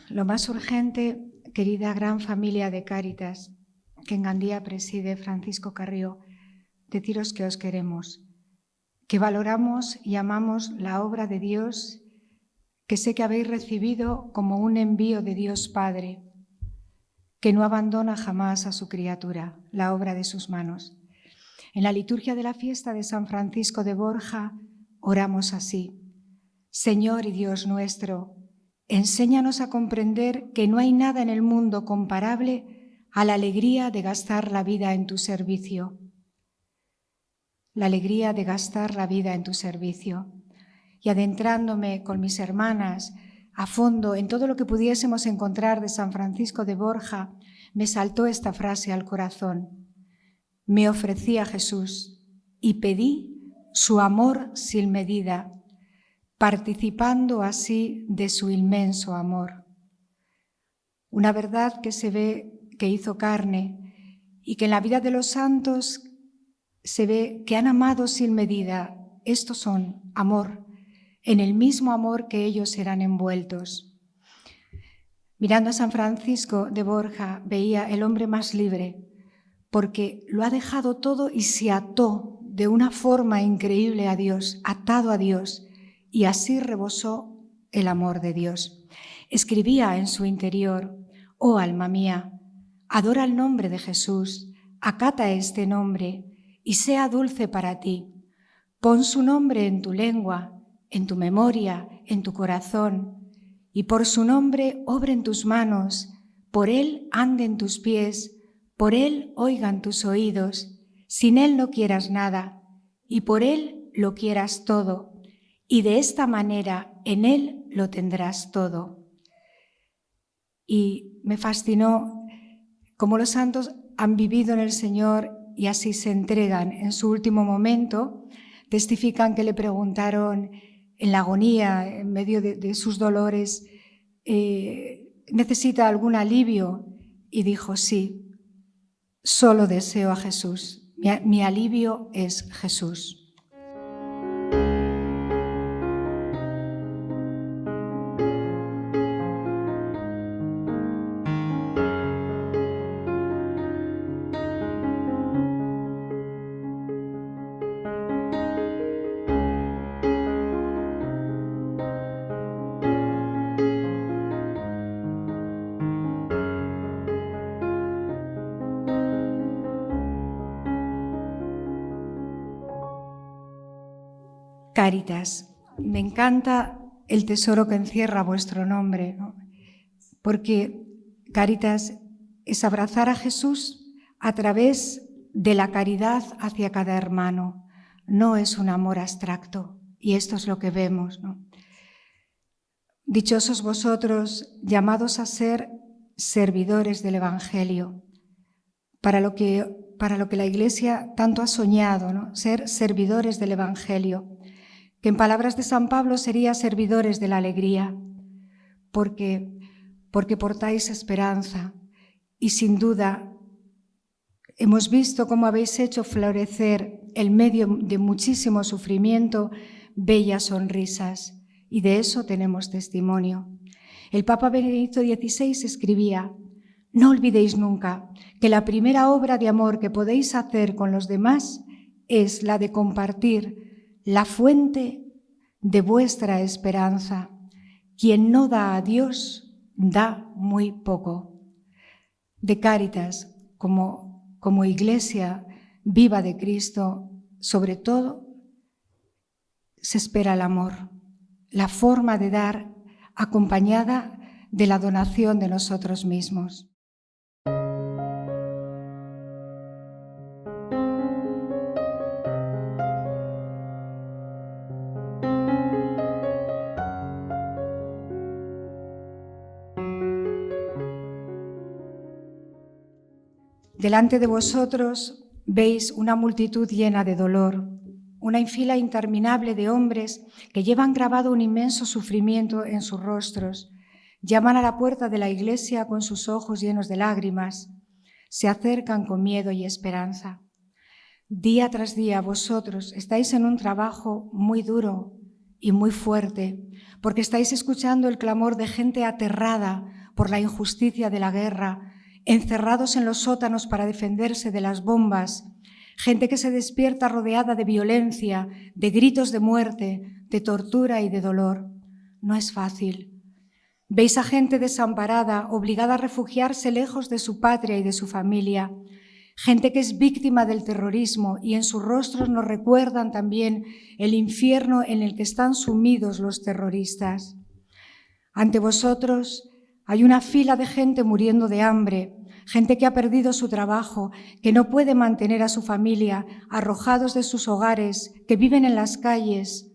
Lo más urgente, querida gran familia de Cáritas, que en Gandía preside Francisco Carrió, deciros que os queremos, que valoramos y amamos la obra de Dios, que sé que habéis recibido como un envío de Dios Padre, que no abandona jamás a su criatura, la obra de sus manos. En la liturgia de la fiesta de San Francisco de Borja oramos así: Señor y Dios nuestro, enséñanos a comprender que no hay nada en el mundo comparable a la alegría de gastar la vida en tu servicio. La alegría de gastar la vida en tu servicio. Y adentrándome con mis hermanas a fondo en todo lo que pudiésemos encontrar de San Francisco de Borja, me saltó esta frase al corazón. Me ofrecí a Jesús y pedí su amor sin medida, participando así de su inmenso amor. Una verdad que se ve que hizo carne y que en la vida de los santos se ve que han amado sin medida. Estos son amor, en el mismo amor que ellos eran envueltos. Mirando a San Francisco de Borja, veía el hombre más libre, porque lo ha dejado todo y se ató de una forma increíble a Dios, atado a Dios, y así rebosó el amor de Dios. Escribía en su interior: oh alma mía, adora el nombre de Jesús, acata este nombre y sea dulce para ti. Pon su nombre en tu lengua, en tu memoria, en tu corazón, y por su nombre obren tus manos, por él anden tus pies, por él oigan tus oídos. Sin él no quieras nada, y por él lo quieras todo, y de esta manera en él lo tendrás todo. Y me fascinó cómo los santos han vivido en el Señor y así se entregan. En su último momento testifican que le preguntaron en la agonía, en medio de sus dolores, ¿necesita algún alivio? Y dijo: sí, solo deseo a Jesús. Mi alivio es Jesús. Cáritas, me encanta el tesoro que encierra vuestro nombre, ¿no? Porque Cáritas es abrazar a Jesús a través de la caridad hacia cada hermano. No es un amor abstracto, y esto es lo que vemos, ¿no? Dichosos vosotros, llamados a ser servidores del Evangelio, para lo que la Iglesia tanto ha soñado, ¿no? Ser servidores del Evangelio, que en palabras de San Pablo sería servidores de la alegría, porque portáis esperanza y sin duda hemos visto cómo habéis hecho florecer en medio de muchísimo sufrimiento bellas sonrisas, y de eso tenemos testimonio. El Papa Benedicto XVI escribía: no olvidéis nunca que la primera obra de amor que podéis hacer con los demás es la de compartir la fuente de vuestra esperanza. Quien no da a Dios, da muy poco. De Cáritas, como Iglesia viva de Cristo, sobre todo, se espera el amor, la forma de dar acompañada de la donación de nosotros mismos. Delante de vosotros veis una multitud llena de dolor, una fila interminable de hombres que llevan grabado un inmenso sufrimiento en sus rostros. Llaman a la puerta de la iglesia con sus ojos llenos de lágrimas. Se acercan con miedo y esperanza. Día tras día vosotros estáis en un trabajo muy duro y muy fuerte, porque estáis escuchando el clamor de gente aterrada por la injusticia de la guerra, encerrados en los sótanos para defenderse de las bombas, gente que se despierta rodeada de violencia, de gritos de muerte, de tortura y de dolor. No es fácil. Veis a gente desamparada, obligada a refugiarse lejos de su patria y de su familia, gente que es víctima del terrorismo y en sus rostros nos recuerdan también el infierno en el que están sumidos los terroristas. Ante vosotros hay una fila de gente muriendo de hambre, gente que ha perdido su trabajo, que no puede mantener a su familia, arrojados de sus hogares, que viven en las calles.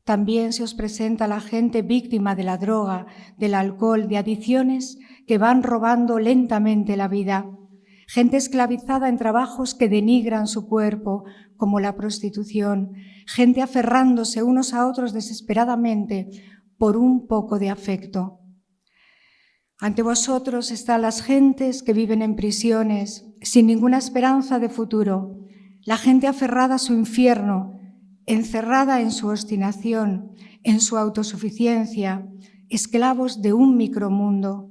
También se os presenta la gente víctima de la droga, del alcohol, de adicciones que van robando lentamente la vida. Gente esclavizada en trabajos que denigran su cuerpo, como la prostitución. Gente aferrándose unos a otros desesperadamente por un poco de afecto. Ante vosotros están las gentes que viven en prisiones, sin ninguna esperanza de futuro. La gente aferrada a su infierno, encerrada en su obstinación, en su autosuficiencia, esclavos de un micromundo.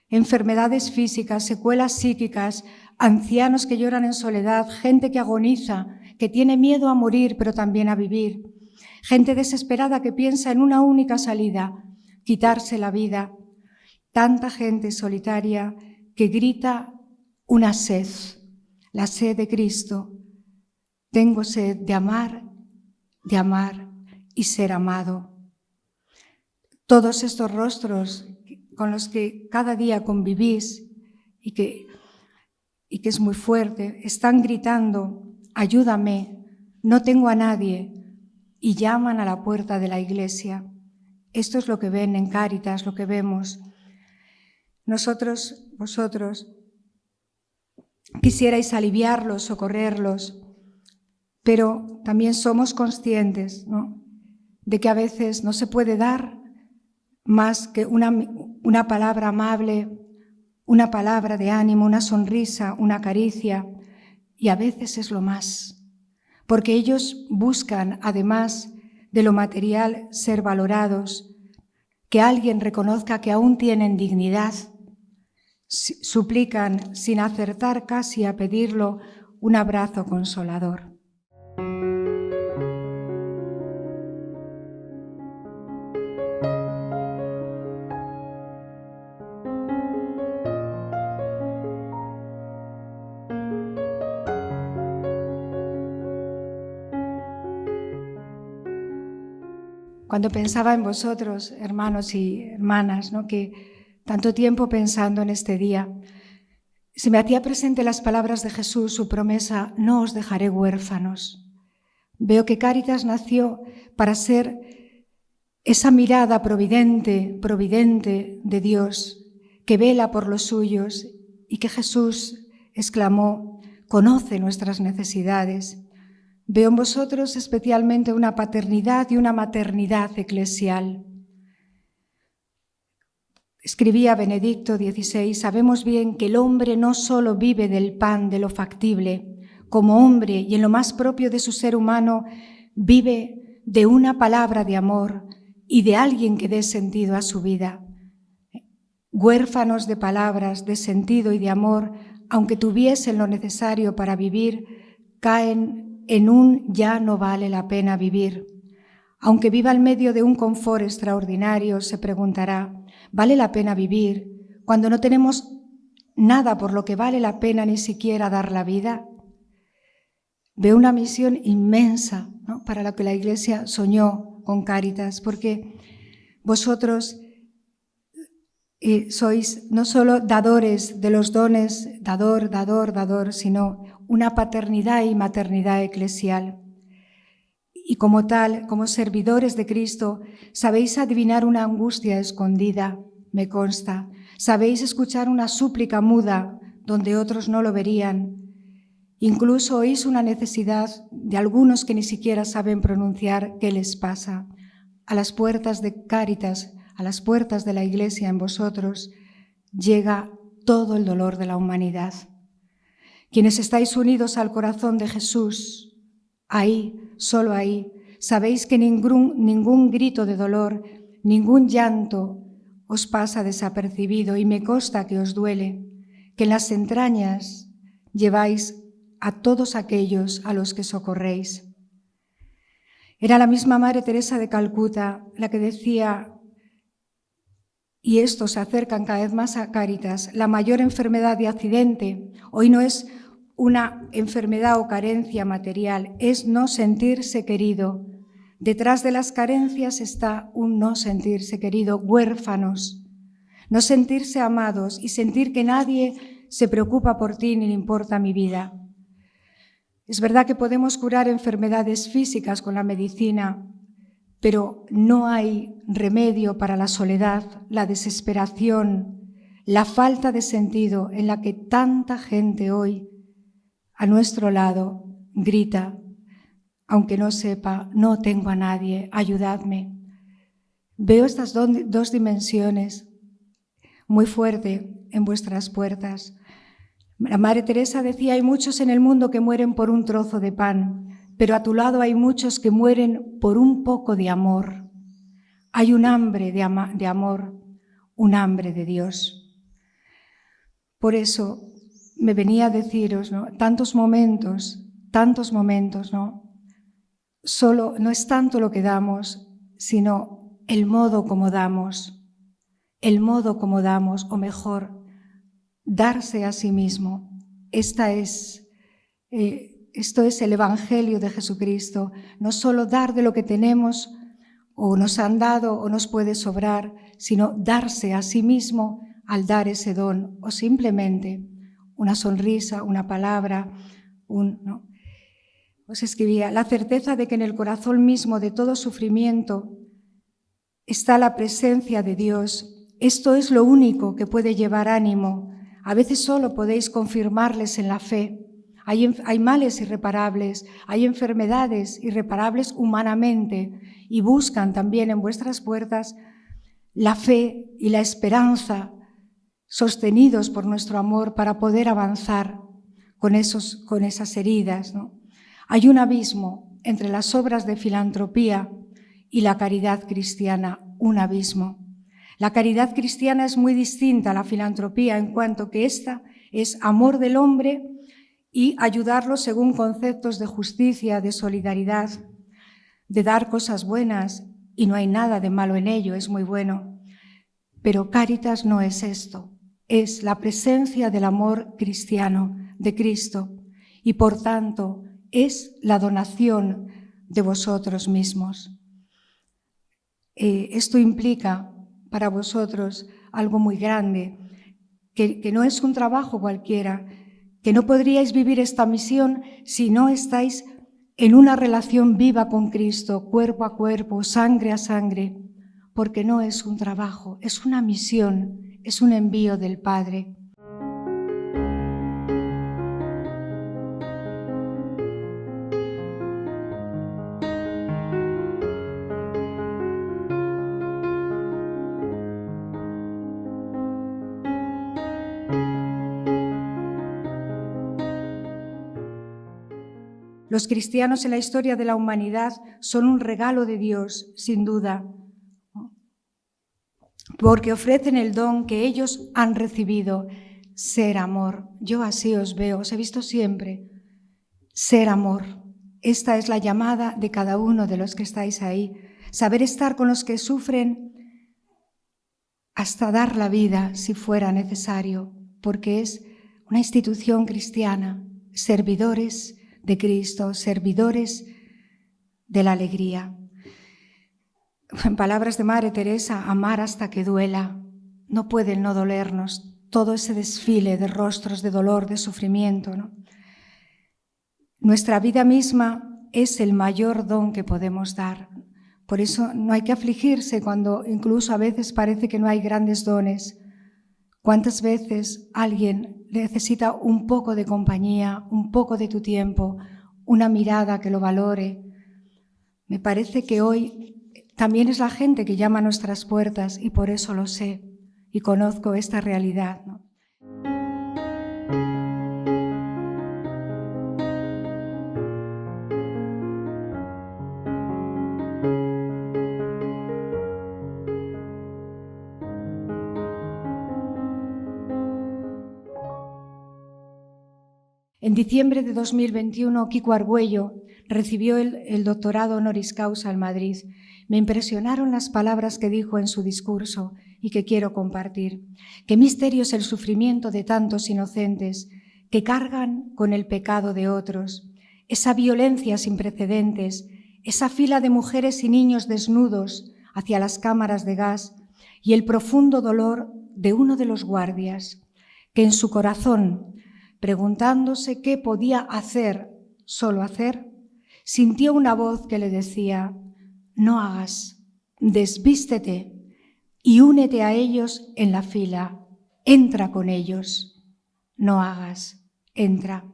Enfermedades físicas, secuelas psíquicas, ancianos que lloran en soledad, gente que agoniza, que tiene miedo a morir pero también a vivir. Gente desesperada que piensa en una única salida, quitarse la vida. Tanta gente solitaria que grita una sed, la sed de Cristo. Tengo sed de amar y ser amado. Todos estos rostros con los que cada día convivís y que es muy fuerte, están gritando, ayúdame, no tengo a nadie, y llaman a la puerta de la iglesia. Esto es lo que ven en Cáritas, lo que vemos. Nosotros, vosotros, quisierais aliviarlos, socorrerlos, pero también somos conscientes, ¿no?, de que a veces no se puede dar más que una palabra amable, una palabra de ánimo, una sonrisa, una caricia, y a veces es lo más, porque ellos buscan, además de lo material, ser valorados, que alguien reconozca que aún tienen dignidad. Suplican, sin acertar casi a pedirlo, un abrazo consolador. Cuando pensaba en vosotros, hermanos y hermanas, ¿no?, que tanto tiempo pensando en este día, se me hacía presente las palabras de Jesús, su promesa, no os dejaré huérfanos. Veo que Cáritas nació para ser esa mirada providente de Dios, que vela por los suyos, y que Jesús exclamó, conoce nuestras necesidades. Veo en vosotros especialmente una paternidad y una maternidad eclesial. Escribía Benedicto XVI, sabemos bien que el hombre no solo vive del pan, de lo factible, como hombre y en lo más propio de su ser humano, vive de una palabra de amor y de alguien que dé sentido a su vida. Huérfanos de palabras, de sentido y de amor, aunque tuviesen lo necesario para vivir, caen en un ya no vale la pena vivir. Aunque viva en medio de un confort extraordinario, se preguntará, ¿vale la pena vivir cuando no tenemos nada por lo que vale la pena ni siquiera dar la vida? Veo una misión inmensa, ¿no?, para lo que la Iglesia soñó con Cáritas, porque vosotros sois no solo dadores de los dones, dador, sino una paternidad y maternidad eclesial. Y como tal, como servidores de Cristo, sabéis adivinar una angustia escondida, me consta. Sabéis escuchar una súplica muda donde otros no lo verían. Incluso oís una necesidad de algunos que ni siquiera saben pronunciar qué les pasa. A las puertas de Cáritas, a las puertas de la Iglesia en vosotros, llega todo el dolor de la humanidad. Quienes estáis unidos al corazón de Jesús, ahí, solo ahí, sabéis que ningún grito de dolor, ningún llanto os pasa desapercibido y me consta que os duele, que en las entrañas lleváis a todos aquellos a los que socorréis. Era la misma Madre Teresa de Calcuta la que decía, y estos se acercan cada vez más a Cáritas, la mayor enfermedad de accidente hoy no es una enfermedad o carencia material, es no sentirse querido. Detrás de las carencias está un no sentirse querido, huérfanos, no sentirse amados y sentir que nadie se preocupa por ti ni le importa mi vida. Es verdad que podemos curar enfermedades físicas con la medicina, pero no hay remedio para la soledad, la desesperación, la falta de sentido en la que tanta gente hoy a nuestro lado grita, aunque no sepa, no tengo a nadie, ayudadme. Veo estas dos dimensiones muy fuerte en vuestras puertas. La Madre Teresa decía, hay muchos en el mundo que mueren por un trozo de pan, pero a tu lado hay muchos que mueren por un poco de amor. Hay un hambre de amor, un hambre de Dios. Por eso me venía a deciros, ¿no? Tantos momentos, ¿no? Solo no es tanto lo que damos, sino el modo como damos, o mejor, darse a sí mismo. Esto es el Evangelio de Jesucristo, no solo dar de lo que tenemos o nos han dado o nos puede sobrar, sino darse a sí mismo al dar ese don, o simplemente una sonrisa, una palabra, ¿no? Os escribía, la certeza de que en el corazón mismo de todo sufrimiento está la presencia de Dios. Esto es lo único que puede llevar ánimo. A veces solo podéis confirmarles en la fe. Hay males irreparables, hay enfermedades irreparables humanamente y buscan también en vuestras puertas la fe y la esperanza sostenidos por nuestro amor para poder avanzar con esas heridas, ¿no? Hay un abismo entre las obras de filantropía y la caridad cristiana, un abismo. La caridad cristiana es muy distinta a la filantropía en cuanto que esta es amor del hombre y ayudarlo según conceptos de justicia, de solidaridad, de dar cosas buenas, y no hay nada de malo en ello, es muy bueno. Pero Cáritas no es esto, es la presencia del amor cristiano, de Cristo, y por tanto es la donación de vosotros mismos. Esto implica para vosotros algo muy grande, que no es un trabajo cualquiera, que no podríais vivir esta misión si no estáis en una relación viva con Cristo, cuerpo a cuerpo, sangre a sangre, porque no es un trabajo, es una misión, es un envío del Padre. Los cristianos en la historia de la humanidad son un regalo de Dios, sin duda, porque ofrecen el don que ellos han recibido, ser amor. Yo así os veo, os he visto siempre, ser amor. Esta es la llamada de cada uno de los que estáis ahí, saber estar con los que sufren hasta dar la vida si fuera necesario, porque es una institución cristiana, servidores de Cristo, servidores de la alegría. En palabras de Madre Teresa, amar hasta que duela. No puede no dolernos todo ese desfile de rostros de dolor, de sufrimiento, ¿no? Nuestra vida misma es el mayor don que podemos dar. Por eso no hay que afligirse cuando incluso a veces parece que no hay grandes dones. ¿Cuántas veces alguien necesita un poco de compañía, un poco de tu tiempo, una mirada que lo valore? Me parece que hoy también es la gente que llama a nuestras puertas y por eso lo sé y conozco esta realidad, ¿no? En diciembre de 2021, Kiko Argüello recibió el doctorado honoris causa en Madrid. Me impresionaron las palabras que dijo en su discurso y que quiero compartir. Qué misterio es el sufrimiento de tantos inocentes que cargan con el pecado de otros, esa violencia sin precedentes, esa fila de mujeres y niños desnudos hacia las cámaras de gas y el profundo dolor de uno de los guardias, que en su corazón, preguntándose qué podía hacer, solo hacer, sintió una voz que le decía: no hagas, desvístete y únete a ellos en la fila, entra con ellos. No hagas, entra.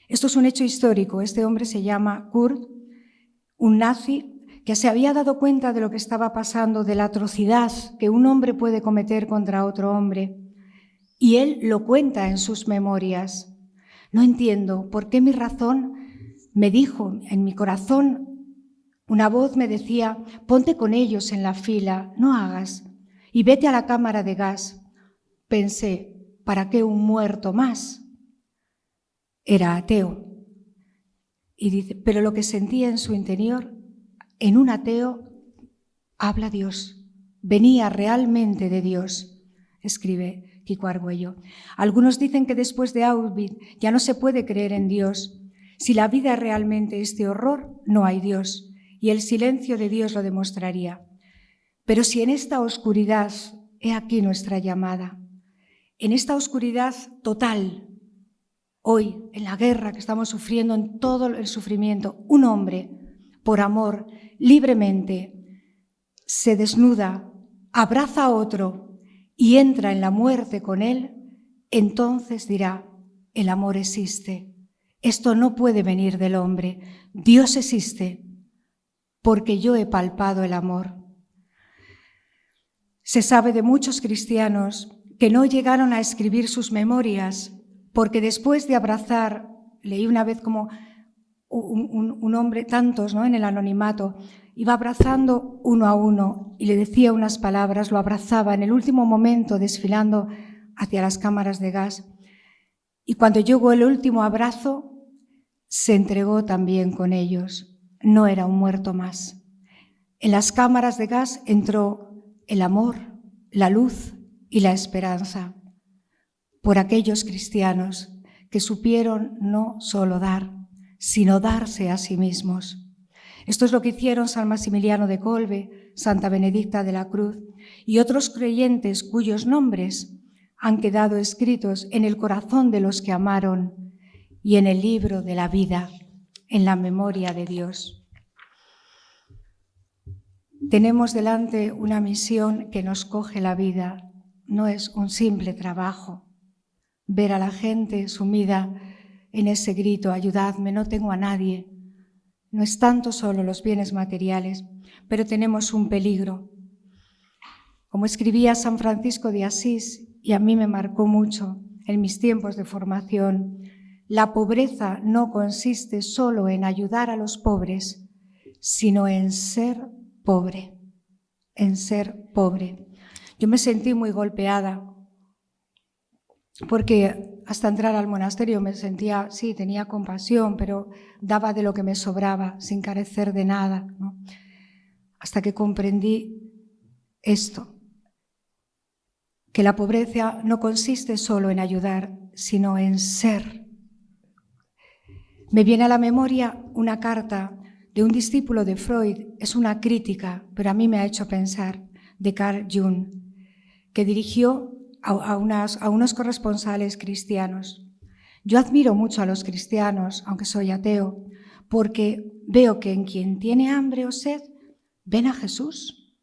Esto es un hecho histórico. Este hombre se llama Kurt, un nazi que se había dado cuenta de lo que estaba pasando, de la atrocidad que un hombre puede cometer contra otro hombre, y él lo cuenta en sus memorias. No entiendo por qué mi razón me dijo, en mi corazón, una voz me decía: ponte con ellos en la fila, no hagas, y vete a la cámara de gas. Pensé, ¿para qué un muerto más? Era ateo. Y dice, pero lo que sentía en su interior, en un ateo, habla Dios. Venía realmente de Dios, escribe Kiko Argüello. Algunos dicen que después de Auschwitz ya no se puede creer en Dios. Si la vida es realmente este horror, no hay Dios, y el silencio de Dios lo demostraría. Pero si en esta oscuridad, he aquí nuestra llamada, en esta oscuridad total, hoy, en la guerra que estamos sufriendo, en todo el sufrimiento, un hombre, por amor, libremente, se desnuda, abraza a otro y entra en la muerte con él, entonces dirá: el amor existe. Esto no puede venir del hombre. Dios existe, porque yo he palpado el amor. Se sabe de muchos cristianos que no llegaron a escribir sus memorias porque después de abrazar, leí una vez como un hombre, tantos, ¿no?, en el anonimato, iba abrazando uno a uno y le decía unas palabras, lo abrazaba en el último momento desfilando hacia las cámaras de gas. Y cuando llegó el último abrazo, se entregó también con ellos. No era un muerto más. En las cámaras de gas entró el amor, la luz y la esperanza por aquellos cristianos que supieron no solo dar, sino darse a sí mismos. Esto es lo que hicieron San Maximiliano de Kolbe, Santa Benedicta de la Cruz y otros creyentes cuyos nombres han quedado escritos en el corazón de los que amaron y en el libro de la vida, en la memoria de Dios. Tenemos delante una misión que nos coge la vida. No es un simple trabajo. Ver a la gente sumida en ese grito: ayudadme, no tengo a nadie. No es tanto solo los bienes materiales, pero tenemos un peligro. Como escribía San Francisco de Asís, y a mí me marcó mucho en mis tiempos de formación, la pobreza no consiste solo en ayudar a los pobres, sino en ser pobre, en ser pobre. Yo me sentí muy golpeada porque hasta entrar al monasterio me sentía, sí, tenía compasión, pero daba de lo que me sobraba, sin carecer de nada, ¿no? Hasta que comprendí esto, que la pobreza no consiste solo en ayudar, sino en ser. Me viene a la memoria una carta de un discípulo de Freud, es una crítica, pero a mí me ha hecho pensar, de Carl Jung, que dirigió a unos corresponsales cristianos. Yo admiro mucho a los cristianos, aunque soy ateo, porque veo que en quien tiene hambre o sed, ven a Jesús.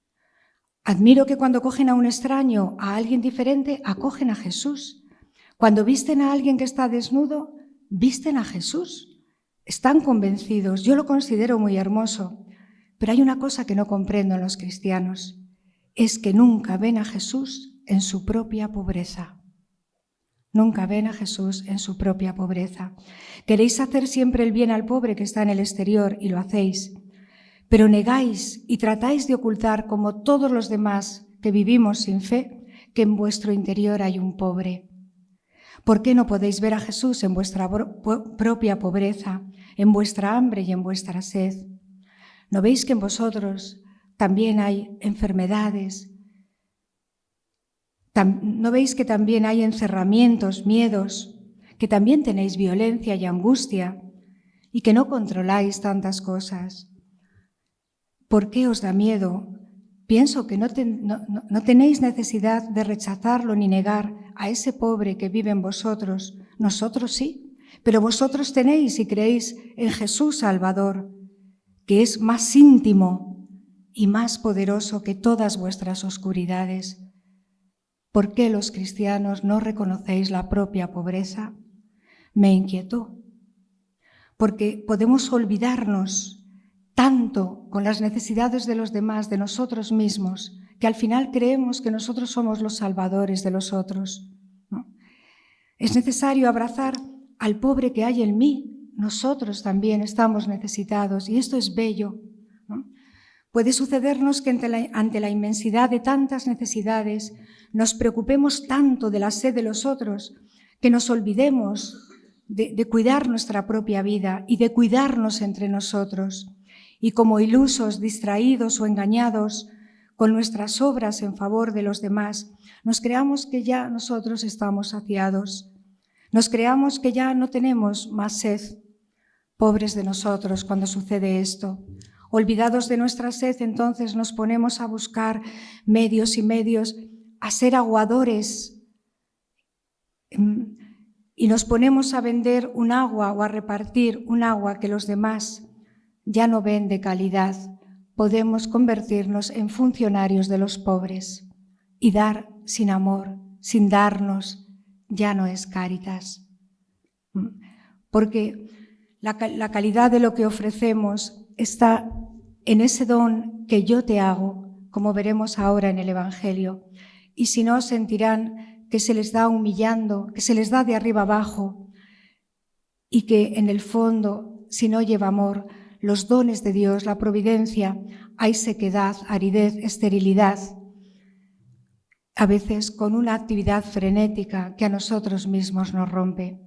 Admiro que cuando cogen a un extraño, a alguien diferente, acogen a Jesús. Cuando visten a alguien que está desnudo, visten a Jesús. Están convencidos. Yo lo considero muy hermoso. Pero hay una cosa que no comprendo en los cristianos, es que nunca ven a Jesús en su propia pobreza. Nunca ven a Jesús en su propia pobreza. Queréis hacer siempre el bien al pobre que está en el exterior y lo hacéis, pero negáis y tratáis de ocultar, como todos los demás que vivimos sin fe, que en vuestro interior hay un pobre. ¿Por qué no podéis ver a Jesús en vuestra propia pobreza, en vuestra hambre y en vuestra sed? ¿No veis que en vosotros también hay enfermedades? ¿No veis que también hay encerramientos, miedos, que también tenéis violencia y angustia y que no controláis tantas cosas? ¿Por qué os da miedo? Pienso que no tenéis necesidad de rechazarlo ni negar a ese pobre que vive en vosotros. Nosotros sí, pero vosotros tenéis y creéis en Jesús Salvador, que es más íntimo y más poderoso que todas vuestras oscuridades. ¿Por qué los cristianos no reconocéis la propia pobreza? Me inquietó, porque podemos olvidarnos tanto con las necesidades de los demás, de nosotros mismos, que al final creemos que nosotros somos los salvadores de los otros, ¿no? Es necesario abrazar al pobre que hay en mí. Nosotros también estamos necesitados y esto es bello, ¿no? Puede sucedernos que ante la inmensidad de tantas necesidades nos preocupemos tanto de la sed de los otros que nos olvidemos de cuidar nuestra propia vida y de cuidarnos entre nosotros. Y como ilusos, distraídos o engañados con nuestras obras en favor de los demás, nos creamos que ya nosotros estamos saciados. Nos creamos que ya no tenemos más sed. Pobres de nosotros cuando sucede esto. Olvidados de nuestra sed, entonces nos ponemos a buscar medios y medios, a ser aguadores y nos ponemos a vender un agua o a repartir un agua que los demás ya no ven de calidad. Podemos convertirnos en funcionarios de los pobres y dar sin amor, sin darnos, ya no es Cáritas. Porque la calidad de lo que ofrecemos está en ese don que yo te hago, como veremos ahora en el Evangelio. Y si no, sentirán que se les da humillando, que se les da de arriba abajo y que en el fondo, si no lleva amor, los dones de Dios, la providencia, hay sequedad, aridez, esterilidad, a veces con una actividad frenética que a nosotros mismos nos rompe.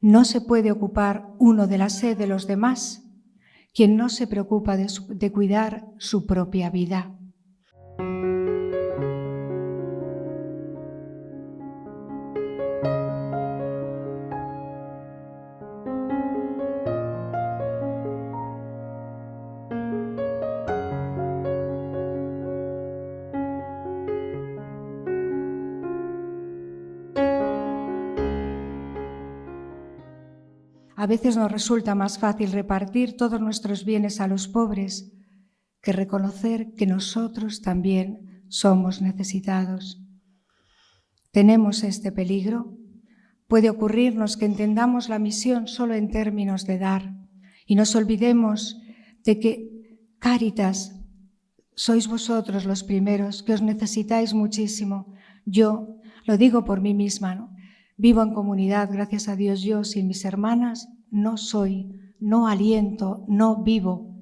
No se puede ocupar uno de la sed de los demás quien no se preocupa de cuidar su propia vida. A veces nos resulta más fácil repartir todos nuestros bienes a los pobres que reconocer que nosotros también somos necesitados. ¿Tenemos este peligro? Puede ocurrirnos que entendamos la misión solo en términos de dar y nos olvidemos de que Cáritas sois vosotros los primeros que os necesitáis muchísimo. Yo lo digo por mí misma, ¿no? Vivo en comunidad, gracias a Dios. Yo sin mis hermanas no soy, no aliento, no vivo.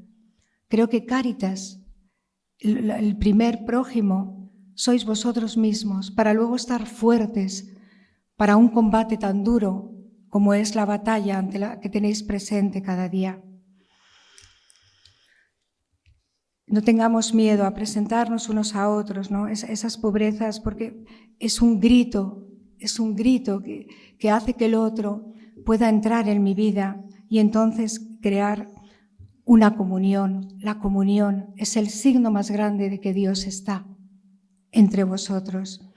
Creo que Cáritas, el primer prójimo, sois vosotros mismos, para luego estar fuertes para un combate tan duro como es la batalla ante la que tenéis presente cada día. No tengamos miedo a presentarnos unos a otros, ¿no? Esas pobrezas, porque es un grito que hace que el otro pueda entrar en mi vida y entonces crear una comunión. La comunión es el signo más grande de que Dios está entre vosotros.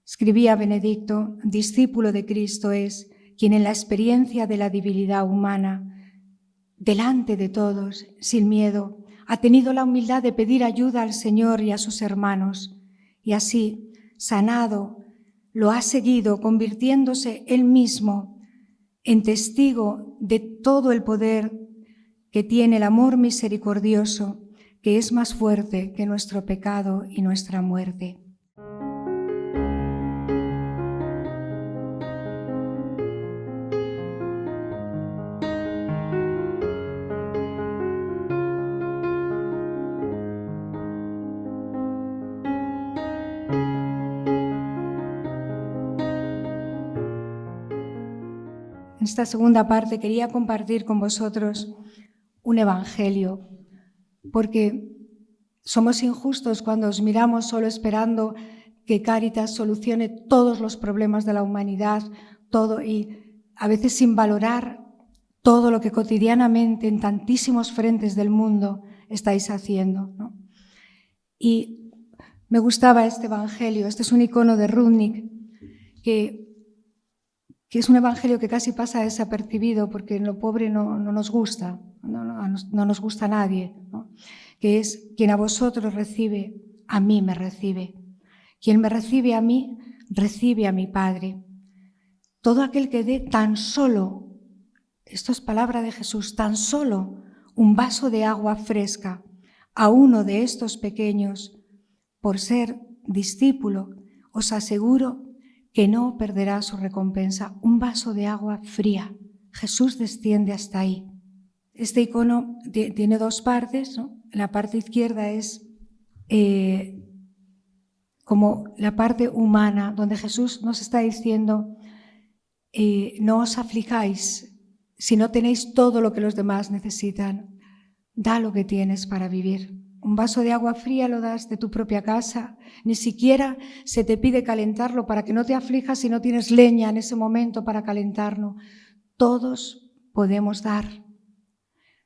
Escribía Benedicto: discípulo de Cristo es quien en la experiencia de la debilidad humana, delante de todos, sin miedo, ha tenido la humildad de pedir ayuda al Señor y a sus hermanos, y así, sanado, lo ha seguido, convirtiéndose él mismo en testigo de todo el poder que tiene el amor misericordioso, que es más fuerte que nuestro pecado y nuestra muerte. esta segunda parte quería compartir con vosotros un evangelio, porque somos injustos cuando os miramos solo esperando que Cáritas solucione todos los problemas de la humanidad, todo, y a veces sin valorar todo lo que cotidianamente en tantísimos frentes del mundo estáis haciendo, ¿no? Y me gustaba este evangelio. Este es un icono de Rudnick, que es un evangelio que casi pasa desapercibido porque en lo pobre no nos gusta, no nos gusta a nadie, ¿no? Que es: quien a vosotros recibe, a mí me recibe. Quien me recibe a mí, recibe a mi Padre. Todo aquel que dé tan solo, esto es palabra de Jesús, tan solo un vaso de agua fresca a uno de estos pequeños, por ser discípulo, os aseguro que no perderá su recompensa. Un vaso de agua fría. Jesús desciende hasta ahí. Este icono tiene dos partes, ¿no? La parte izquierda es como la parte humana, donde Jesús nos está diciendo: no os aflijáis si no tenéis todo lo que los demás necesitan. Da lo que tienes para vivir. Un vaso de agua fría lo das de tu propia casa, ni siquiera se te pide calentarlo para que no te aflijas si no tienes leña en ese momento para calentarlo. Todos podemos dar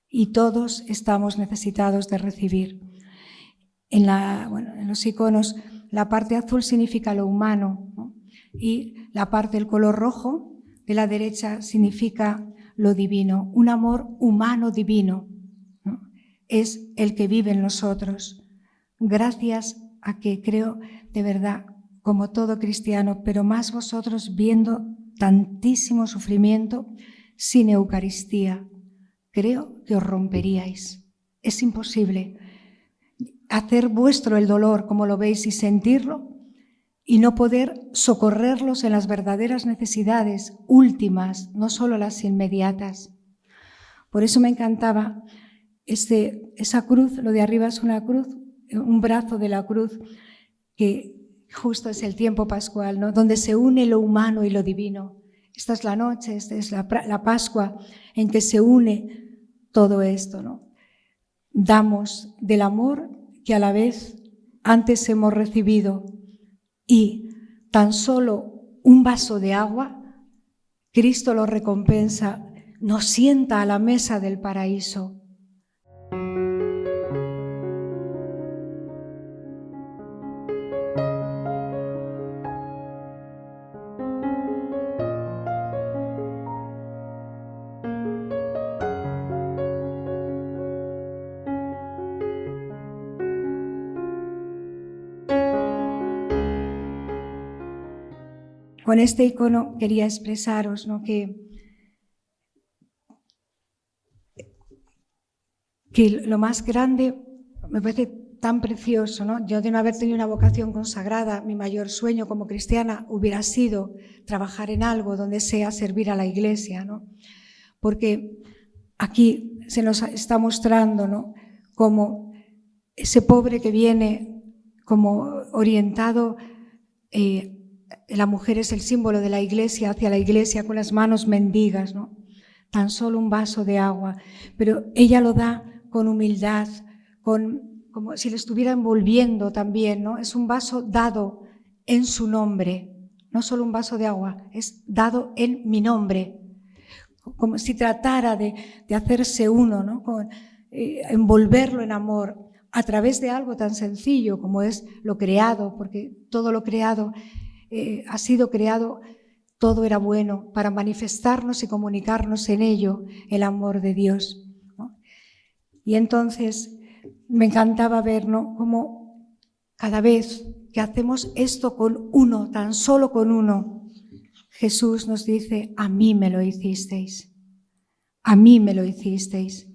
y todos estamos necesitados de recibir. En los iconos, la parte azul significa lo humano, ¿no? Y la parte del color rojo de la derecha significa lo divino, un amor humano divino, ¿no? Es el que vive en nosotros, gracias a que creo de verdad, como todo cristiano, pero más vosotros viendo tantísimo sufrimiento sin Eucaristía, creo que os romperíais. Es imposible hacer vuestro el dolor como lo veis y sentirlo y no poder socorrerlos en las verdaderas necesidades últimas, no solo las inmediatas. Por eso me encantaba esa cruz, lo de arriba es una cruz, un brazo de la cruz, que justo es el tiempo pascual, ¿no? Donde se une lo humano y lo divino. Esta es la noche, esta es la Pascua en que se une todo esto, ¿no? Damos del amor que a la vez antes hemos recibido, y tan solo un vaso de agua, Cristo lo recompensa, nos sienta a la mesa del paraíso. Con este icono quería expresaros, ¿no?, que lo más grande me parece tan precioso, ¿no? Yo, de no haber tenido una vocación consagrada, mi mayor sueño como cristiana hubiera sido trabajar en algo donde sea servir a la Iglesia, ¿no? Porque aquí se nos está mostrando, ¿no?, como ese pobre que viene como orientado, la mujer es el símbolo de la Iglesia, hacia la Iglesia con las manos mendigas, ¿no? Tan solo un vaso de agua, pero ella lo da con humildad, como si le estuviera envolviendo también, ¿no? Es un vaso dado en su nombre, no solo un vaso de agua, es dado en mi nombre, como si tratara de hacerse uno, ¿no? Envolverlo en amor a través de algo tan sencillo como es lo creado, porque todo lo creado ha sido creado, todo era bueno para manifestarnos y comunicarnos en ello el amor de Dios, ¿no? Y entonces me encantaba ver, ¿no?, cómo cada vez que hacemos esto con uno, tan solo con uno, Jesús nos dice: a mí me lo hicisteis, a mí me lo hicisteis.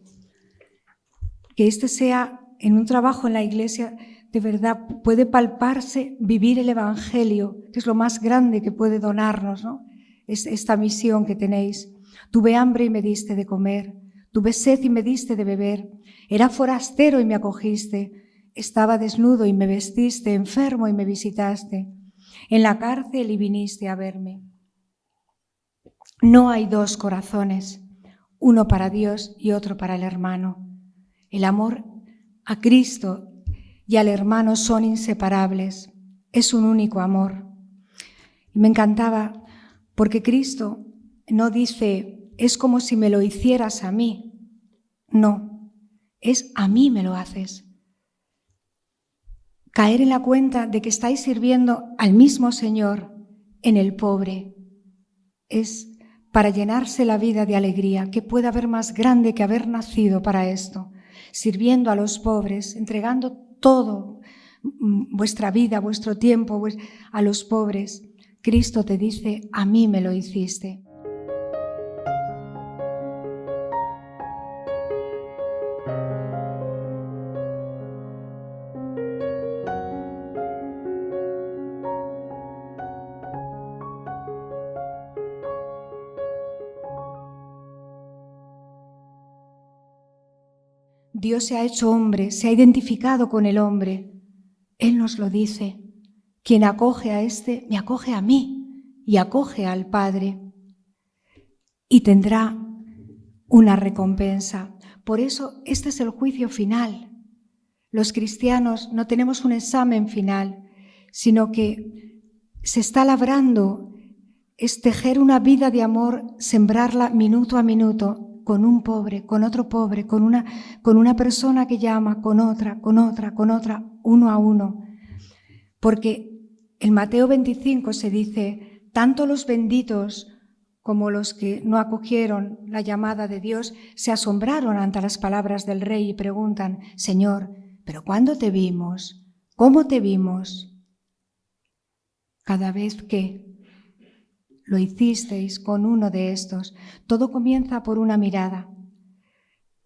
Que este sea en un trabajo en la Iglesia, de verdad puede palparse vivir el Evangelio, que es lo más grande que puede donarnos, ¿no? Es esta misión que tenéis. Tuve hambre y me diste de comer, tuve sed y me diste de beber, era forastero y me acogiste, estaba desnudo y me vestiste, enfermo y me visitaste, en la cárcel y viniste a verme. No hay dos corazones, uno para Dios y otro para el hermano. El amor a Cristo y al hermano son inseparables. Es un único amor. Y me encantaba porque Cristo no dice, es como si me lo hicieras a mí. No, es a mí me lo haces. Caer en la cuenta de que estáis sirviendo al mismo Señor en el pobre es para llenarse la vida de alegría. ¿Qué puede haber más grande que haber nacido para esto? Sirviendo a los pobres, entregando todo, vuestra vida, vuestro tiempo, a los pobres. Cristo te dice, a mí me lo hiciste. Dios se ha hecho hombre, se ha identificado con el hombre. Él nos lo dice. Quien acoge a este, me acoge a mí y acoge al Padre. Y tendrá una recompensa. Por eso este es el juicio final. Los cristianos no tenemos un examen final, sino que se está labrando, es tejer una vida de amor, sembrarla minuto a minuto, con un pobre, con otro pobre, con una persona que llama, con otra, uno a uno. Porque en Mateo 25 se dice, tanto los benditos como los que no acogieron la llamada de Dios se asombraron ante las palabras del Rey y preguntan, Señor, ¿pero cuándo te vimos? ¿Cómo te vimos? Cada vez que lo hicisteis con uno de estos. Todo comienza por una mirada.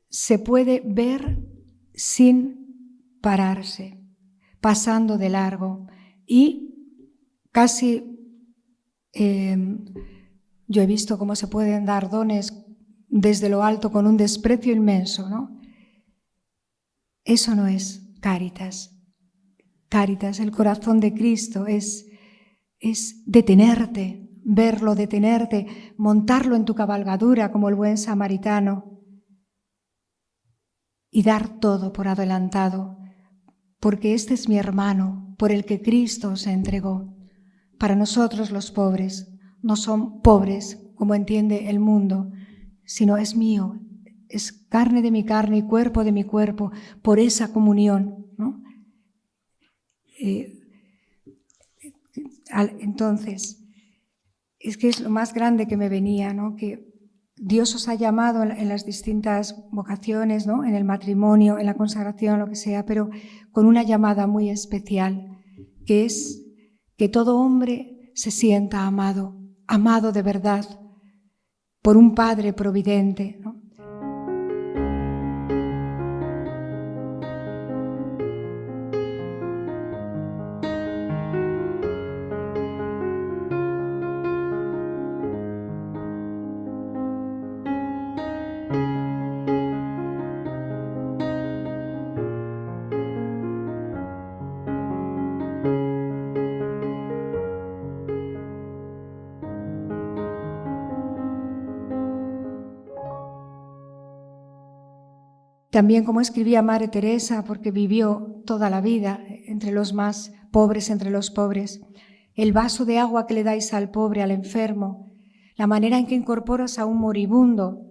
Se puede ver sin pararse, pasando de largo. Y casi yo he visto cómo se pueden dar dones desde lo alto con un desprecio inmenso, ¿no? Eso no es Cáritas. Cáritas, el corazón de Cristo, es detenerte, verlo, detenerte, montarlo en tu cabalgadura como el buen samaritano y dar todo por adelantado, porque este es mi hermano, por el que Cristo se entregó. Para nosotros los pobres no son pobres como entiende el mundo, sino es mío, es carne de mi carne y cuerpo de mi cuerpo, por esa comunión, ¿no? Entonces, es que es lo más grande que me venía, ¿no? Que Dios os ha llamado en las distintas vocaciones, ¿no? En el matrimonio, en la consagración, lo que sea, pero con una llamada muy especial, que es que todo hombre se sienta amado, amado de verdad, por un Padre providente, ¿no? También como escribía Madre Teresa, porque vivió toda la vida entre los más pobres, entre los pobres, el vaso de agua que le dais al pobre, al enfermo, la manera en que incorporas a un moribundo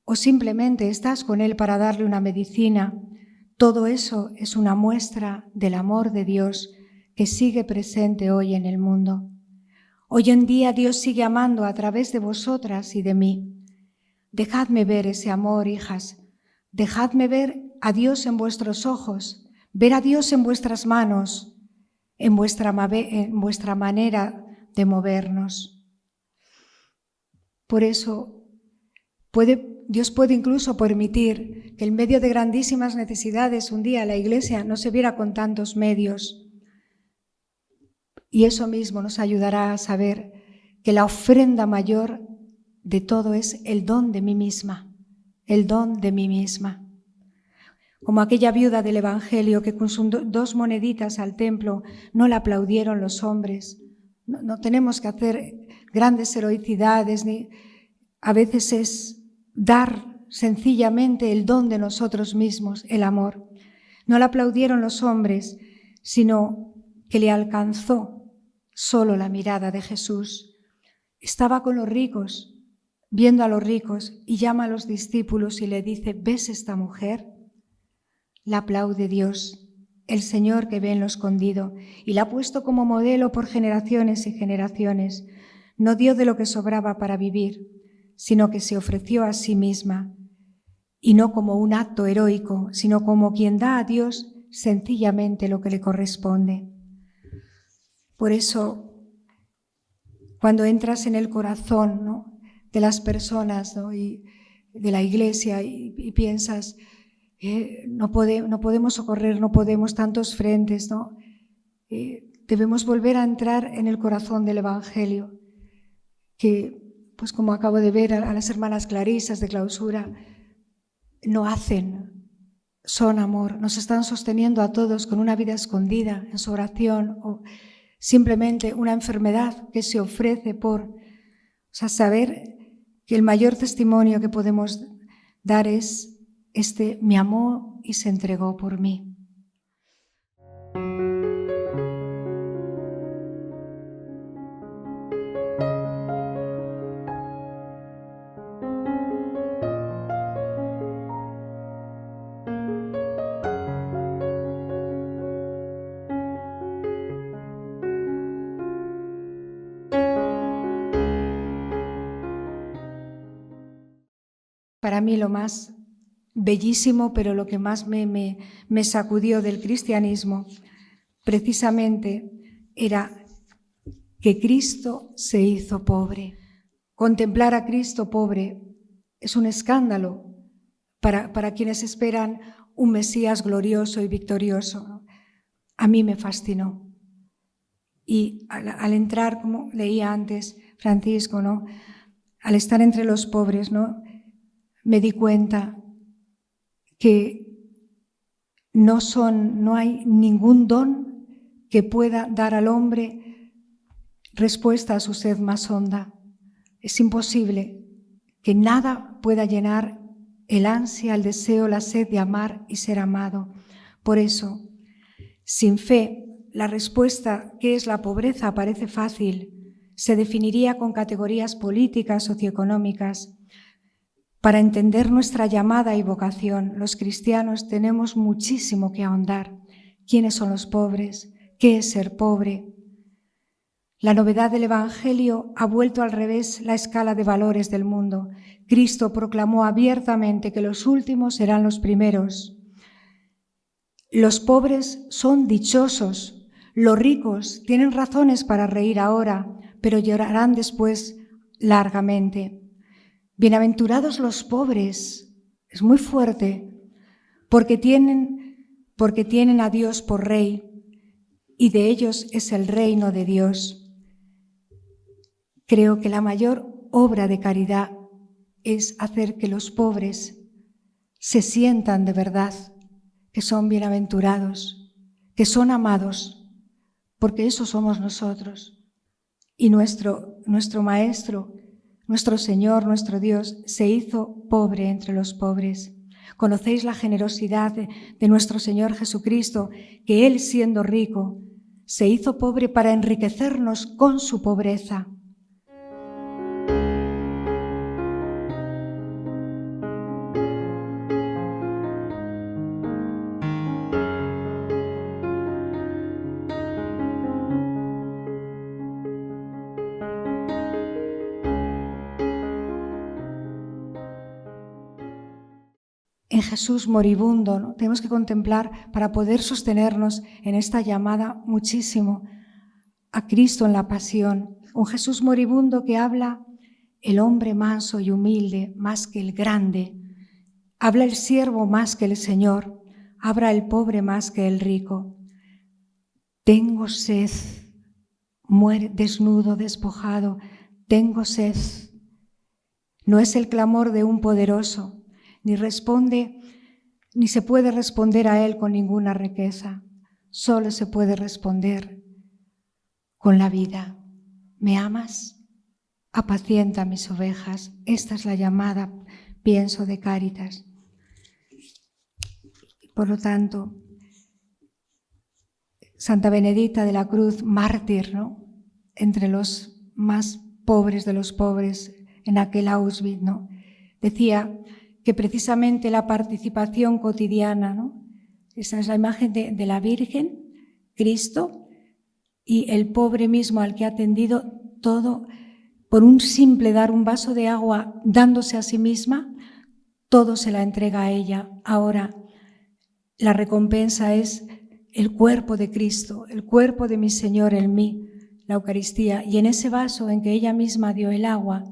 o simplemente estás con él para darle una medicina, todo eso es una muestra del amor de Dios que sigue presente hoy en el mundo. Hoy en día Dios sigue amando a través de vosotras y de mí. Dejadme ver ese amor, hijas. Dejadme ver a Dios en vuestros ojos, ver a Dios en vuestras manos, en vuestra manera de movernos. Por eso Dios puede incluso permitir que en medio de grandísimas necesidades un día la Iglesia no se viera con tantos medios. Y eso mismo nos ayudará a saber que la ofrenda mayor de todo es el don de mí misma. El don de mí misma. Como aquella viuda del Evangelio que con sus 2 moneditas al templo no la aplaudieron los hombres. No tenemos que hacer grandes heroicidades, a veces es dar sencillamente el don de nosotros mismos, el amor. No le aplaudieron los hombres, sino que le alcanzó solo la mirada de Jesús. Estaba con los ricos, viendo a los ricos, y llama a los discípulos y le dice: ¿ves esta mujer? La aplaude Dios, el Señor que ve en lo escondido, y la ha puesto como modelo por generaciones y generaciones. No dio de lo que sobraba para vivir, sino que se ofreció a sí misma, y no como un acto heroico, sino como quien da a Dios sencillamente lo que le corresponde. Por eso, cuando entras en el corazón, ¿no?, de las personas, ¿no?, y de la Iglesia y piensas, no podemos socorrer, no podemos tantos frentes, ¿no? Debemos volver a entrar en el corazón del Evangelio, que, pues como acabo de ver a las hermanas clarisas de clausura, no hacen, son amor, nos están sosteniendo a todos con una vida escondida en su oración, o simplemente una enfermedad que se ofrece por, saber que el mayor testimonio que podemos dar es me amó y se entregó por mí. Para mí lo más bellísimo, pero lo que más me sacudió del cristianismo, precisamente era que Cristo se hizo pobre. Contemplar a Cristo pobre es un escándalo para quienes esperan un Mesías glorioso y victorioso. A mí me fascinó. Y al entrar, como leía antes Francisco, ¿no?, al estar entre los pobres, ¿no?, me di cuenta que no hay ningún don que pueda dar al hombre respuesta a su sed más honda. Es imposible que nada pueda llenar el ansia, el deseo, la sed de amar y ser amado. Por eso, sin fe, la respuesta, ¿qué es la pobreza?, parece fácil. Se definiría con categorías políticas, socioeconómicas. Para entender nuestra llamada y vocación, los cristianos tenemos muchísimo que ahondar. ¿Quiénes son los pobres? ¿Qué es ser pobre? La novedad del Evangelio ha vuelto al revés la escala de valores del mundo. Cristo proclamó abiertamente que los últimos serán los primeros. Los pobres son dichosos. Los ricos tienen razones para reír ahora, pero llorarán después largamente. Bienaventurados los pobres, es muy fuerte, porque tienen a Dios por Rey, y de ellos es el reino de Dios. Creo que la mayor obra de caridad es hacer que los pobres se sientan de verdad que son bienaventurados, que son amados, porque eso somos nosotros. Y nuestro Maestro, nuestro Señor, nuestro Dios, se hizo pobre entre los pobres. Conocéis la generosidad de nuestro Señor Jesucristo, que Él, siendo rico, se hizo pobre para enriquecernos con su pobreza. En Jesús moribundo, ¿no?, tenemos que contemplar para poder sostenernos en esta llamada muchísimo a Cristo en la pasión. Un Jesús moribundo que habla el hombre manso y humilde más que el grande, habla el siervo más que el Señor, habla el pobre más que el rico. Tengo sed, muere desnudo, despojado, tengo sed. No es el clamor de un poderoso, ni se puede responder a él con ninguna riqueza. Solo se puede responder con la vida. ¿Me amas? apacienta mis ovejas. Esta es la llamada, pienso, de Cáritas. Por lo tanto, Santa Benedicta de la Cruz, mártir, ¿no?, entre los más pobres de los pobres en aquel Auschwitz, ¿no?, decía que precisamente la participación cotidiana, ¿no?, esa es la imagen de la Virgen, Cristo, y el pobre mismo al que ha atendido todo, por un simple dar un vaso de agua dándose a sí misma, todo se la entrega a ella. Ahora, la recompensa es el cuerpo de Cristo, el cuerpo de mi Señor en mí, la Eucaristía. Y en ese vaso en que ella misma dio el agua,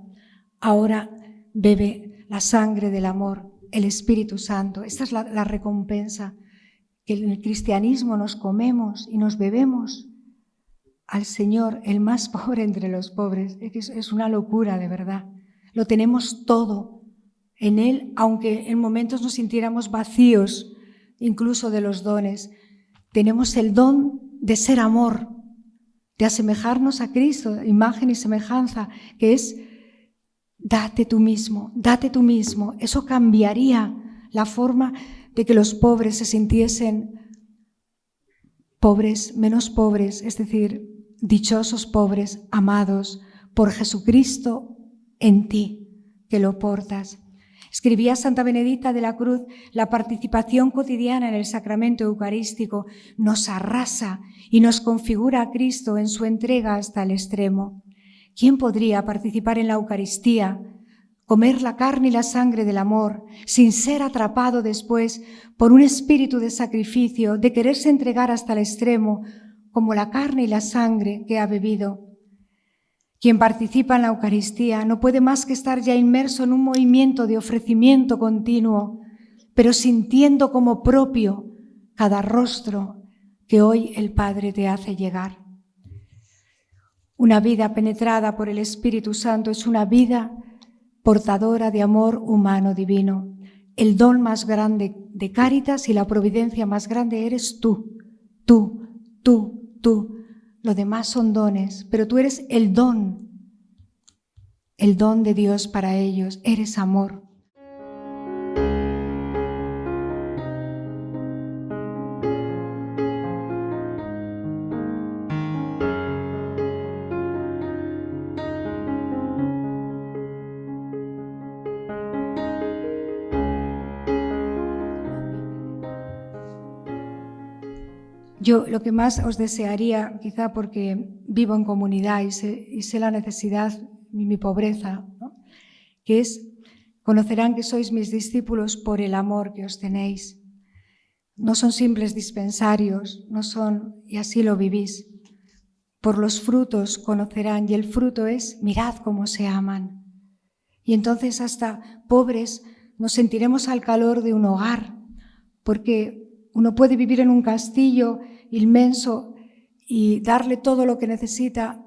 ahora bebe la sangre del amor, el Espíritu Santo. Esta es la recompensa, que en el cristianismo nos comemos y nos bebemos al Señor, el más pobre entre los pobres. Es una locura, de verdad. Lo tenemos todo en Él, aunque en momentos nos sintiéramos vacíos, incluso de los dones. Tenemos el don de ser amor, de asemejarnos a Cristo, imagen y semejanza, que es date tú mismo, date tú mismo. Eso cambiaría la forma de que los pobres se sintiesen pobres, menos pobres, es decir, dichosos pobres, amados por Jesucristo en ti, que lo portas. Escribía Santa Benedicta de la Cruz: la participación cotidiana en el sacramento eucarístico nos arrasa y nos configura a Cristo en su entrega hasta el extremo. ¿Quién podría participar en la Eucaristía, comer la carne y la sangre del amor, sin ser atrapado después por un espíritu de sacrificio, de quererse entregar hasta el extremo, como la carne y la sangre que ha bebido? Quien participa en la Eucaristía no puede más que estar ya inmerso en un movimiento de ofrecimiento continuo, pero sintiendo como propio cada rostro que hoy el Padre te hace llegar. Una vida penetrada por el Espíritu Santo es una vida portadora de amor humano divino. El don más grande de Cáritas y la providencia más grande eres tú, tú, tú, tú. Lo demás son dones, pero tú eres el don de Dios para ellos. Eres amor. Yo lo que más os desearía, quizá porque vivo en comunidad y sé la necesidad y mi pobreza, ¿no?, que es: conocerán que sois mis discípulos por el amor que os tenéis. No son simples dispensarios, no son, y así lo vivís. Por los frutos conocerán, y el fruto es: mirad cómo se aman. Y entonces hasta pobres nos sentiremos al calor de un hogar, porque uno puede vivir en un castillo inmenso y darle todo lo que necesita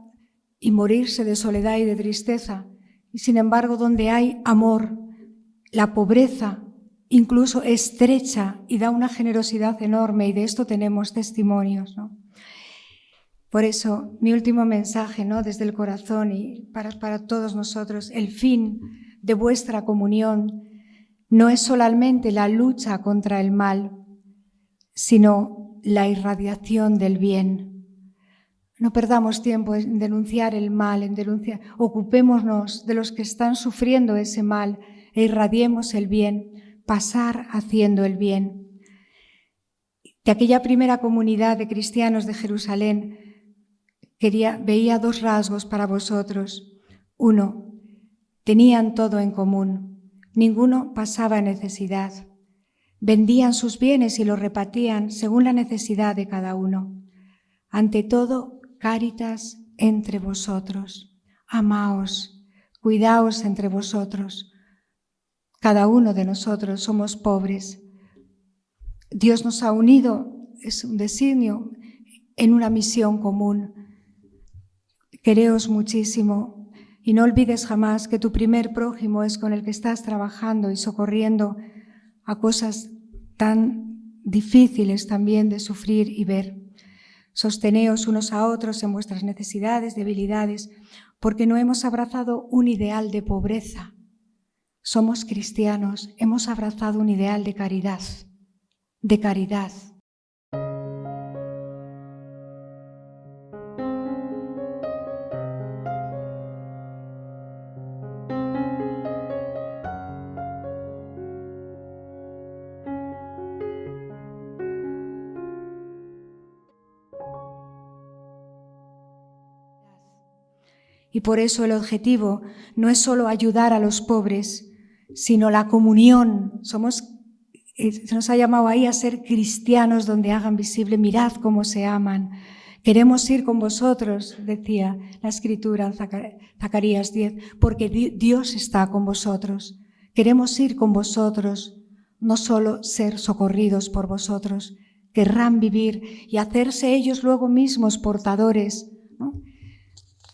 y morirse de soledad y de tristeza. Y sin embargo, donde hay amor, la pobreza incluso estrecha y da una generosidad enorme, y de esto tenemos testimonios, ¿no? Por eso, mi último mensaje, ¿no?, desde el corazón y para todos nosotros: el fin de vuestra comunión no es solamente la lucha contra el mal, sino la irradiación del bien. No perdamos tiempo en denunciar el mal, ocupémonos de los que están sufriendo ese mal e irradiemos el bien, pasar haciendo el bien. De aquella primera comunidad de cristianos de Jerusalén, veía dos rasgos para vosotros. Uno, tenían todo en común, ninguno pasaba necesidad. Vendían sus bienes y los repartían según la necesidad de cada uno. Ante todo, Cáritas entre vosotros. Amaos, cuidaos entre vosotros. Cada uno de nosotros somos pobres. Dios nos ha unido, es un designio, en una misión común. Quereos muchísimo y no olvides jamás que tu primer prójimo es con el que estás trabajando y socorriendo a cosas tan difíciles también de sufrir y ver. Sosteneos unos a otros en vuestras necesidades, debilidades, porque no hemos abrazado un ideal de pobreza. Somos cristianos, hemos abrazado un ideal de caridad, de caridad. Y por eso el objetivo no es solo ayudar a los pobres, sino la comunión. Se nos ha llamado ahí a ser cristianos donde hagan visible, mirad cómo se aman. Queremos ir con vosotros, decía la Escritura en Zacarías 10, porque Dios está con vosotros. Queremos ir con vosotros, no solo ser socorridos por vosotros. Querrán vivir y hacerse ellos luego mismos portadores, ¿no?,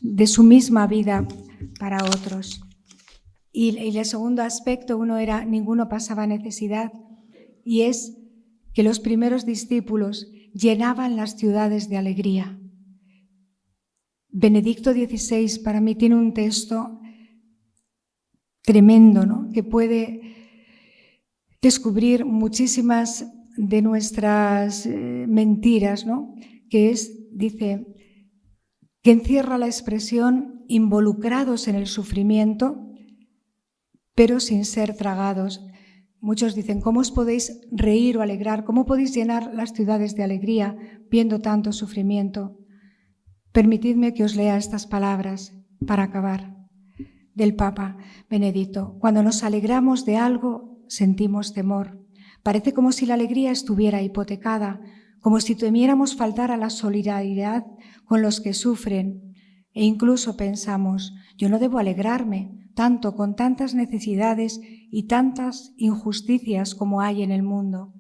de su misma vida para otros. Y el segundo aspecto, uno era ninguno pasaba necesidad, y es que los primeros discípulos llenaban las ciudades de alegría. Benedicto XVI para mí tiene un texto tremendo, ¿no?, que puede descubrir muchísimas de nuestras mentiras, ¿no?, que dice, que encierra la expresión involucrados en el sufrimiento, pero sin ser tragados. Muchos dicen, ¿cómo os podéis reír o alegrar? ¿Cómo podéis llenar las ciudades de alegría viendo tanto sufrimiento? Permitidme que os lea estas palabras para acabar, del Papa Benedicto. Cuando nos alegramos de algo, sentimos temor. Parece como si la alegría estuviera hipotecada, como si temiéramos faltar a la solidaridad con los que sufren, e incluso pensamos, yo no debo alegrarme tanto con tantas necesidades y tantas injusticias como hay en el mundo.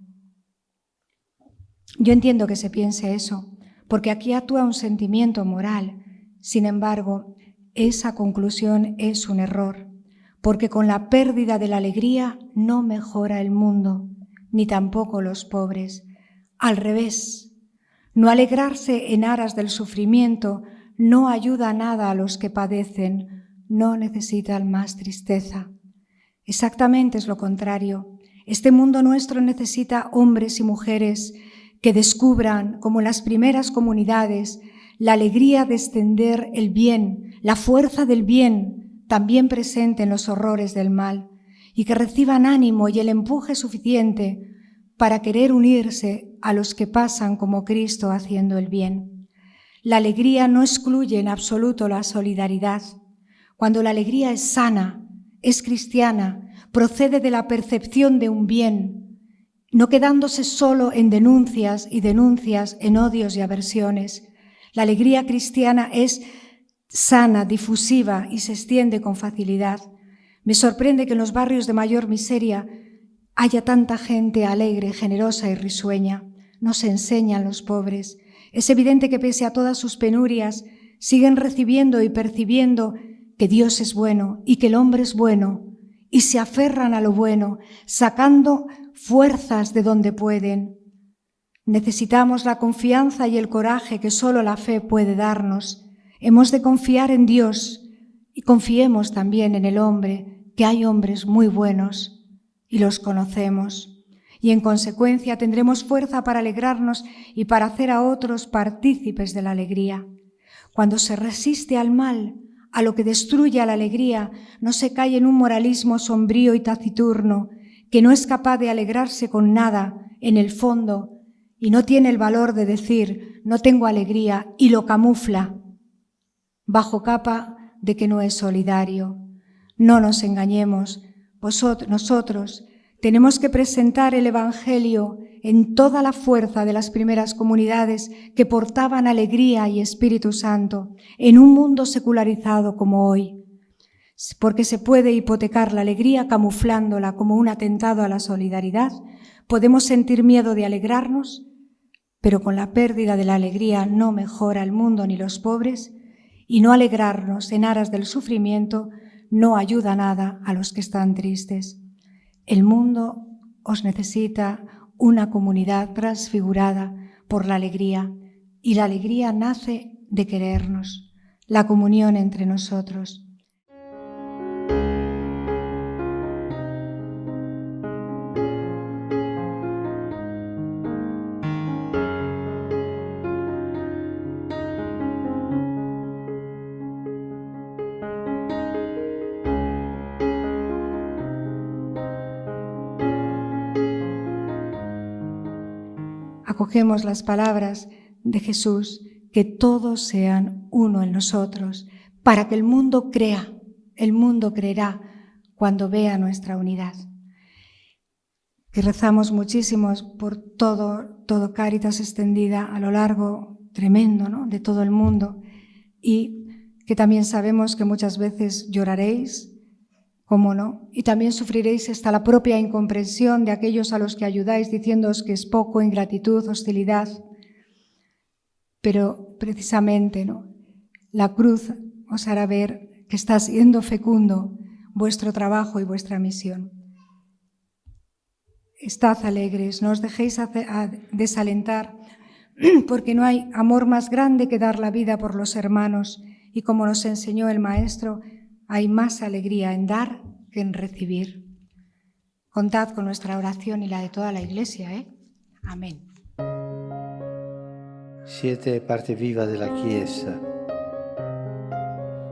Yo entiendo que se piense eso, porque aquí actúa un sentimiento moral. Sin embargo, esa conclusión es un error, porque con la pérdida de la alegría no mejora el mundo, ni tampoco los pobres. Al revés, no alegrarse en aras del sufrimiento no ayuda nada a los que padecen, no necesitan más tristeza. Exactamente es lo contrario. Este mundo nuestro necesita hombres y mujeres que descubran, como en las primeras comunidades, la alegría de extender el bien, la fuerza del bien, también presente en los horrores del mal, y que reciban ánimo y el empuje suficiente para querer unirse a los que pasan como Cristo haciendo el bien. La alegría no excluye en absoluto la solidaridad. Cuando la alegría es sana, es cristiana, procede de la percepción de un bien, no quedándose solo en denuncias en odios y aversiones. La alegría cristiana es sana, difusiva y se extiende con facilidad. Me sorprende que en los barrios de mayor miseria haya tanta gente alegre, generosa y risueña. Nos enseñan los pobres. Es evidente que pese a todas sus penurias, siguen recibiendo y percibiendo que Dios es bueno y que el hombre es bueno, y se aferran a lo bueno, sacando fuerzas de donde pueden. Necesitamos la confianza y el coraje que solo la fe puede darnos. Hemos de confiar en Dios y confiemos también en el hombre, que hay hombres muy buenos y los conocemos. Y en consecuencia tendremos fuerza para alegrarnos y para hacer a otros partícipes de la alegría. Cuando se resiste al mal, a lo que destruye a la alegría, no se cae en un moralismo sombrío y taciturno, que no es capaz de alegrarse con nada en el fondo y no tiene el valor de decir no tengo alegría y lo camufla bajo capa de que no es solidario. No nos engañemos, nosotros tenemos que presentar el Evangelio en toda la fuerza de las primeras comunidades que portaban alegría y Espíritu Santo en un mundo secularizado como hoy, porque se puede hipotecar la alegría camuflándola como un atentado a la solidaridad. Podemos sentir miedo de alegrarnos, pero con la pérdida de la alegría no mejora el mundo ni los pobres, y no alegrarnos en aras del sufrimiento no ayuda nada a los que están tristes. El mundo os necesita una comunidad transfigurada por la alegría. y la alegría nace de querernos, la comunión entre nosotros. Acogemos las palabras de Jesús, que todos sean uno en nosotros, para que el mundo crea, el mundo creerá cuando vea nuestra unidad. Que rezamos muchísimo por todo Cáritas extendida a lo largo tremendo, ¿no?, de todo el mundo, y que también sabemos que muchas veces lloraréis, cómo no, y también sufriréis hasta la propia incomprensión de aquellos a los que ayudáis diciéndoos que es poco, ingratitud, hostilidad. Pero precisamente, ¿no?, la cruz os hará ver que está siendo fecundo vuestro trabajo y vuestra misión. Estad alegres, no os dejéis desalentar, porque no hay amor más grande que dar la vida por los hermanos, y como nos enseñó el Maestro, hay más alegría en dar que en recibir. Contad con nuestra oración y la de toda la Iglesia, ¿eh? Amén. Siete parte viva della Chiesa,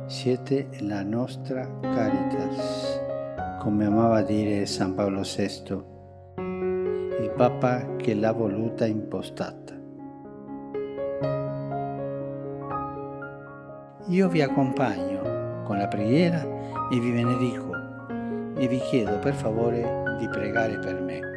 siete la nostra Caritas, come amava dire San Paolo VI, il Papa che l'ha voluta impostata. Io vi accompagno con la preghiera e vi benedico e vi chiedo per favore di pregare per me.